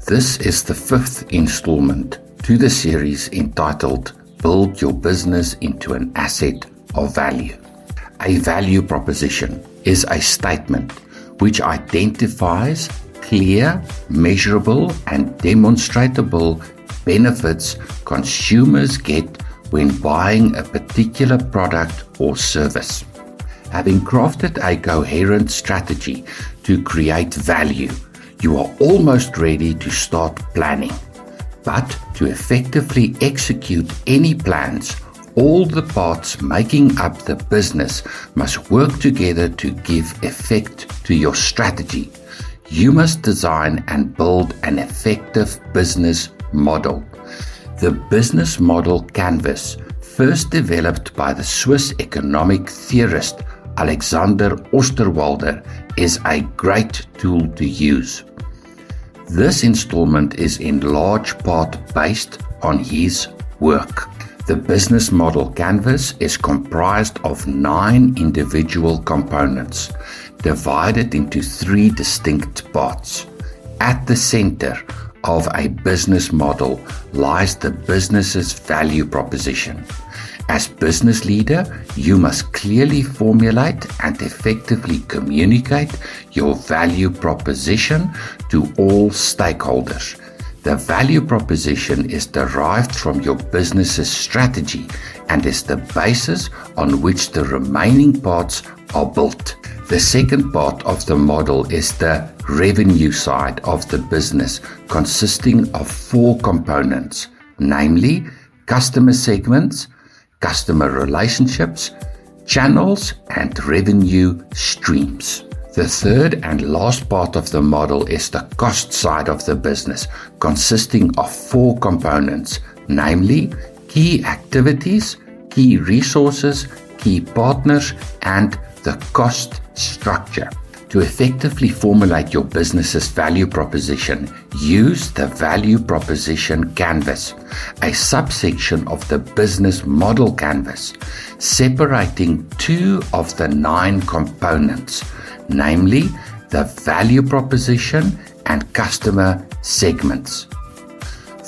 This is the fifth installment to the series entitled Build Your Business into an Asset of Value. A value proposition is a statement which identifies clear, measurable, and demonstrable benefits consumers get when buying a particular product or service. Having crafted a coherent strategy to create value, you are almost ready to start planning. But to effectively execute any plans, all the parts making up the business must work together to give effect to your strategy. You must design and build an effective business model. The business model canvas, first developed by the Swiss economic theorist Alexander Osterwalder, is a great tool to use. This installment is in large part based on his work. The business model canvas is comprised of 9 individual components, divided into 3 distinct parts. At the center of a business model lies the business's value proposition. As business leader, you must clearly formulate and effectively communicate your value proposition to all stakeholders. The value proposition is derived from your business's strategy and is the basis on which the remaining parts are built. The second part of the model is the revenue side of the business, consisting of 4 components, namely customer segments, customer relationships, channels, and revenue streams. The third and last part of the model is the cost side of the business, consisting of 4 components, namely key activities, key resources, key partners, and the cost structure. To effectively formulate your business's value proposition, use the value proposition canvas, a subsection of the business model canvas, separating 2 of the 9 components, namely the value proposition and customer segments.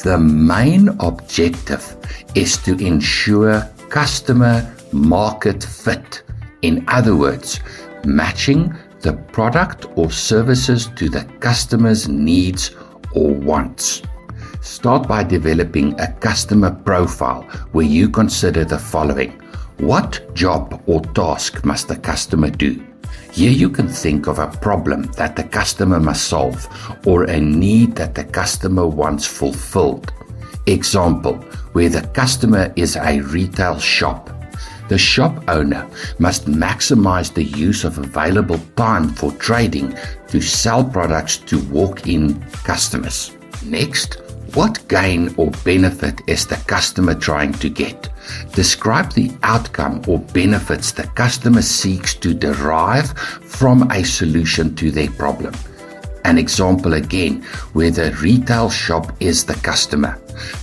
The main objective is to ensure customer market fit. In other words, matching the product or services to the customer's needs or wants. Start by developing a customer profile where you consider the following. What job or task must the customer do? Here you can think of a problem that the customer must solve or a need that the customer wants fulfilled. Example, where the customer is a retail shop. The shop owner must maximize the use of available time for trading to sell products to walk-in customers. Next, what gain or benefit is the customer trying to get? Describe the outcome or benefits the customer seeks to derive from a solution to their problem. An example again, where the retail shop is the customer.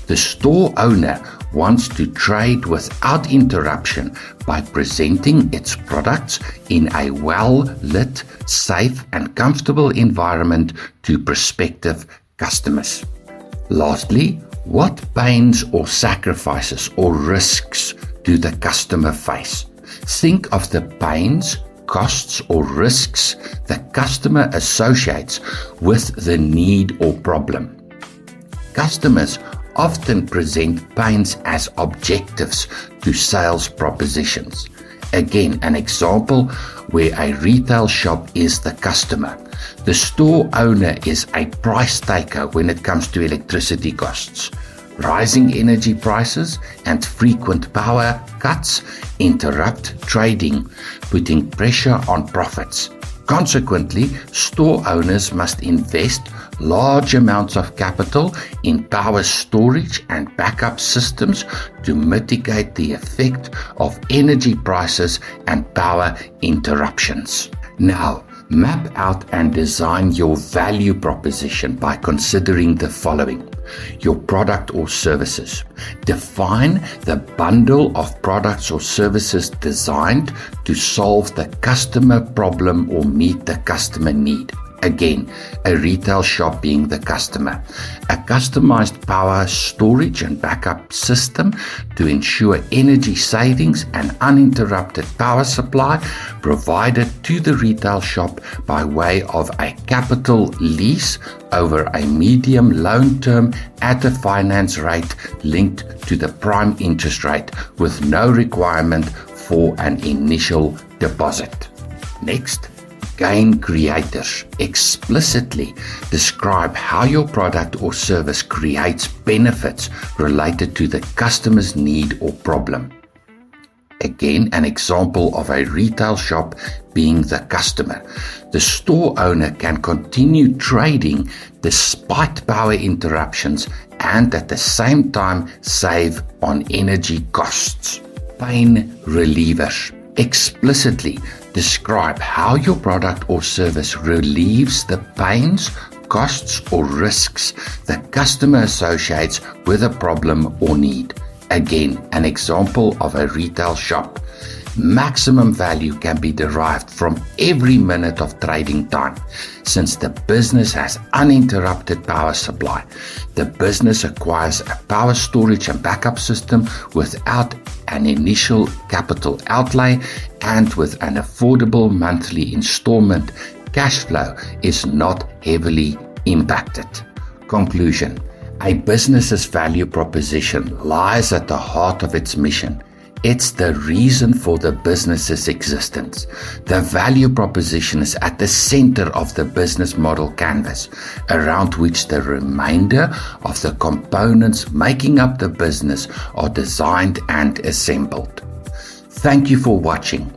The store owner wants to trade without interruption by presenting its products in a well-lit, safe, and comfortable environment to prospective customers. Lastly, what pains or sacrifices or risks do the customer face? Think of the pains, costs, or risks the customer associates with the need or problem. Customers often present pains as objectives to sales propositions. Again, an example where a retail shop is the customer. The store owner is a price taker when it comes to electricity costs. Rising energy prices and frequent power cuts interrupt trading, putting pressure on profits. Consequently, store owners must invest large amounts of capital in power storage and backup systems to mitigate the effect of energy prices and power interruptions. Now, map out and design your value proposition by considering the following. Your product or services. Define the bundle of products or services designed to solve the customer problem or meet the customer need. Again, a retail shop being the customer. A customized power storage and backup system to ensure energy savings and uninterrupted power supply provided to the retail shop by way of a capital lease over a medium loan term at a finance rate linked to the prime interest rate with no requirement for an initial deposit. Next, game creators explicitly describe how your product or service creates benefits related to the customer's need or problem. Again, an example of a retail shop being the customer. The store owner can continue trading despite power interruptions and at the same time save on energy costs. Pain relievers explicitly describe how your product or service relieves the pains, costs, or risks the customer associates with a problem or need. Again, an example of a retail shop. Maximum value can be derived from every minute of trading time. Since the business has uninterrupted power supply, the business acquires a power storage and backup system without an initial capital outlay and with an affordable monthly installment. Cash flow is not heavily impacted. Conclusion: a business's value proposition lies at the heart of its mission. It's the reason for the business's existence. The value proposition is at the center of the business model canvas, around which the remainder of the components making up the business are designed and assembled. Thank you for watching.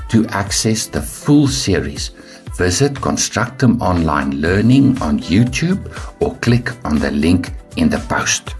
To access the full series, visit Constructum Online Learning on YouTube or click on the link in the post.